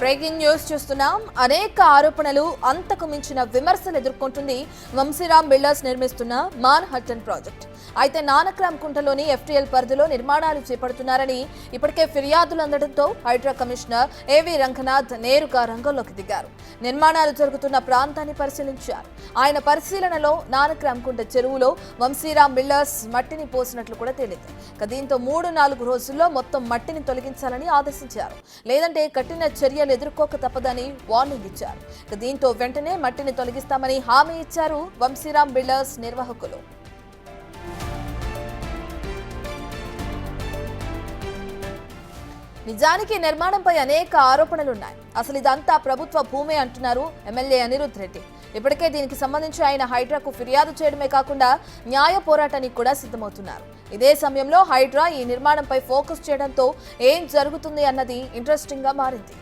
Breaking news చూస్తున్నాం. అనేక ఆరోపణలు, అంతకు మించిన విమర్శలు ఎదుర్కొంటుంది వంశీరామ్ బిల్డర్స్ నిర్మిస్తున్న మాన్హట్టన్ ప్రాజెక్ట్. అయితే నానక్రామ్ కుంటలోని FTL పరిధిలో నిర్మాణాలు చేపడుతున్నారని ఇప్పటికే ఫిర్యాదులు అందడంతో హైడ్రా కమిషనర్ ఏవి రంగనాథ్ నేరుగా రంగంలోకి దిగారు. నిర్మాణాలు జరుగుతున్న ప్రాంతాన్ని పరిశీలించారు. ఆయన పరిశీలనలో నానక్రామ్ కుంట చెరువులో వంశీరామ్ బిల్డర్స్ మట్టిని పోసినట్లు కూడా తేలింది. దీంతో 3-4 రోజుల్లో మొత్తం మట్టిని తొలగించాలని ఆదేశించారు. లేదంటే కఠిన చర్యలు ఎదుర్కోక తప్పదని వార్నింగ్ ఇచ్చారు. దీంతో వెంటనే మట్టిని తొలగిస్తామని హామీ ఇచ్చారు వంశీరామ్ బిల్డర్స్ నిర్వాహకులు. నిజానికి నిర్మాణంపై అనేక ఆరోపణలున్నాయి. అసలు ఇదంతా ప్రభుత్వ భూమే అంటున్నారు ఎమ్మెల్యే అనిరుద్ రెడ్డి. ఇప్పటికే దీనికి సంబంధించి ఆయన హైడ్రాకు ఫిర్యాదు చేయడమే కాకుండా న్యాయ పోరాటానికి కూడా సిద్ధమవుతున్నారు. ఇదే సమయంలో హైడ్రా ఈ నిర్మాణంపై ఫోకస్ చేయడంతో ఏం జరుగుతుంది అన్నది ఇంట్రెస్టింగ్ గా మారింది.